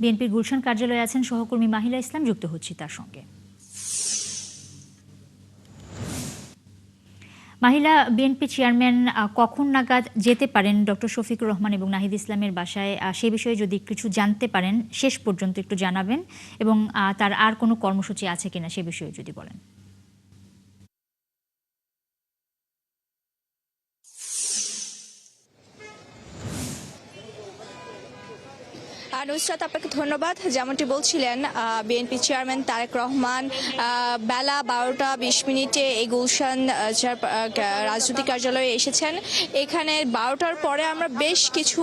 বিএনপির গুলশান কার্যালয়ে আছেন সহকর্মী মাহিলা ইসলাম, যুক্ত হচ্ছি তার সঙ্গে। মাহিলা, বিএনপি চেয়ারম্যান কখন নাগাদ যেতে পারেন ডক্টর শফিকুর রহমান এবং নাহিদ ইসলামের বাসায়, সে বিষয়ে যদি কিছু জানতে পারেন শেষ পর্যন্ত একটু জানাবেন, এবং তার আর কোনো কর্মসূচি আছে কিনা সে বিষয়ে যদি বলেন। নুসরাত, আপনাকে ধন্যবাদ। যেমনটি বলছিলেন, বিএনপি চেয়ারম্যান তারেক রহমান বেলা 12টা 20 মিনিটে এই গুলশান রাজনৈতিক কার্যালয়ে এসেছেন। এখানে 12টার পরে আমরা বেশ কিছু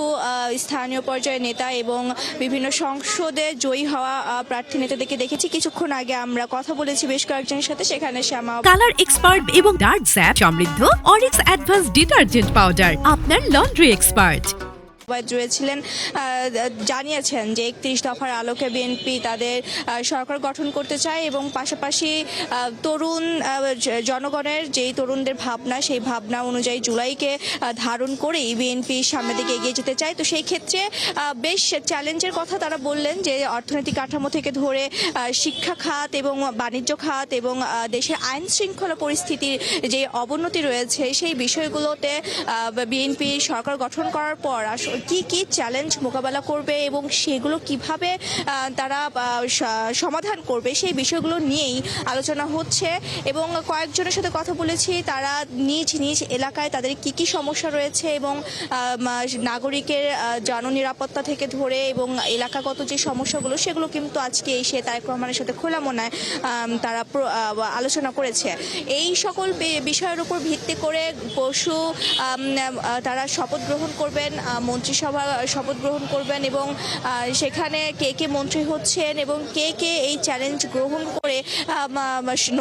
স্থানীয় পর্যায়ের নেতা এবং বিভিন্ন সংসদে জয়ী হওয়া প্রার্থী নেতাদেরকে দেখেছি। কিছুক্ষণ আগে আমরা কথা বলেছি বেশ কয়েকজনের সাথে। সেখানে শ্যামা কালার এক্সপার্ট এবং ডার্ক স্যাপ সমৃদ্ধ অরিক্স অ্যাডভান্স ডিটারজেন্ট পাউডার, আপনার লন্ড্রি এক্সপার্ট রয়েছিলেন, জানিয়েছেন যে 31 দফার আলোকে বিএনপি তাদের সরকার গঠন করতে চায় এবং পাশাপাশি তরুণ জনগণের যেই তরুণদের ভাবনা, সেই ভাবনা অনুযায়ী জুলাইকে ধারণ করেই বিএনপি সামনের দিকে এগিয়ে যেতে চায়। তো সেই ক্ষেত্রে বেশ চ্যালেঞ্জের কথা তারা বললেন, যে অর্থনৈতিক কাঠামো থেকে ধরে শিক্ষা খাত এবং বাণিজ্য খাত এবং দেশের আইন শৃঙ্খলা পরিস্থিতির যে অবনতি রয়েছে, সেই বিষয়গুলোতে বিএনপি সরকার গঠন করার পর কি কি চ্যালেঞ্জ মোকাবেলা করবে এবং সেগুলো কিভাবে তারা সমাধান করবে, সেই বিষয়গুলো নিয়েই আলোচনা হচ্ছে। এবং কয়েকজনের সাথে কথা বলেছি, তারা নিজ নিজ এলাকায় তাদের কি কি সমস্যা রয়েছে এবং নাগরিকের জননিরাপত্তা থেকে ধরে এবং এলাকাগত যে সমস্যাগুলো, সেগুলো কিন্তু আজকে এসে তারেক রহমানের সাথে খোলা মনায় তারা আলোচনা করেছে। এই সকল বিষয়ের উপর ভিত্তি করে পরশু তারা শপথ গ্রহণ করবেন, মন্ত্রিসভা শপথ গ্রহণ করবেন এবং সেখানে কে কে মন্ত্রী হচ্ছেন এবং কে কে এই চ্যালেঞ্জ গ্রহণ করে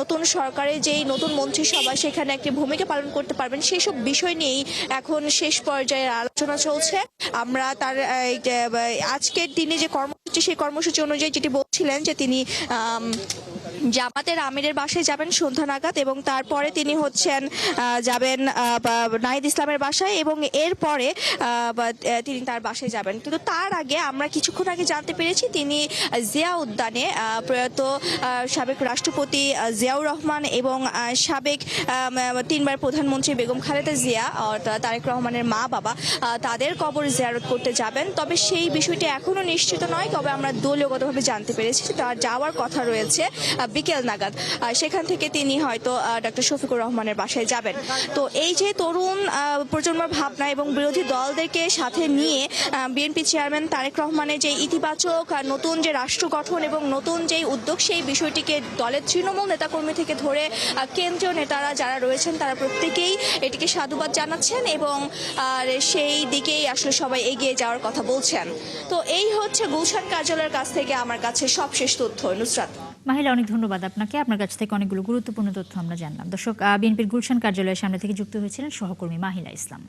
নতুন সরকারের যেই নতুন মন্ত্রিসভা সেখানে একটি ভূমিকা পালন করতে পারবেন, সেসব বিষয় নিয়েই এখন শেষ পর্যায়ের আলোচনা চলছে। আমরা তার আজকের দিনে যে কর্মসূচি, সেই কর্মসূচি অনুযায়ী যেটি বলছিলেন যে তিনি জামাতের আমিরের বাসায় যাবেন সন্ধ্যা নাগাদ এবং তারপরে তিনি যাবেন নাহিদ ইসলামের বাসায় এবং এরপরে তিনি তার বাসায় যাবেন। কিন্তু তার আগে আমরা কিছুক্ষণ আগে জানতে পেরেছি তিনি জিয়া উদ্যানে প্রয়াত সাবেক রাষ্ট্রপতি জিয়াউর রহমান এবং সাবেক 3বার প্রধানমন্ত্রী বেগম খালেদা জিয়া, তারেক রহমানের মা বাবা, তাদের কবর জিয়ারত করতে যাবেন। তবে সেই বিষয়টি এখনো নিশ্চিত নয়, তবে আমরা দলীয়গতভাবে জানতে পেরেছি তার যাওয়ার কথা রয়েছে বিকেল নাগাদ। সেখান থেকে তিনি হয়তো ডক্টর শফিকুর রহমানের বাসায় যাবেন। তো এই যে তরুণ প্রজন্মের ভাবনা এবং বিরোধী দলদেরকে সাথে নিয়ে বিএনপি চেয়ারম্যান তারেক রহমানের যে ইতিবাচক নতুন যে রাষ্ট্র গঠন এবং নতুন যে উদ্যোগ, সেই বিষয়টিকে দলের তৃণমূল নেতাকর্মী থেকে ধরে কেন্দ্রীয় নেতারা যারা রয়েছেন তারা প্রত্যেকেই এটিকে সাধুবাদ জানাচ্ছেন এবং সেই দিকেই আসলে সবাই এগিয়ে যাওয়ার কথা বলছেন। তো এই হচ্ছে গুলশান কার্যালয়ের কাছ থেকে আমার কাছে সবশেষ তথ্য। নুসরাত। মাহিলা, অনেক ধন্যবাদ আপনাকে। আপনার কাছ থেকে অনেকগুলো গুরুত্বপূর্ণ তথ্য আমরা জানলাম। দর্শক, বিএনপির গুলশান কার্যালয়ের সামনে থেকে যুক্ত হয়েছিলেন সহকর্মী মাহিলা ইসলাম।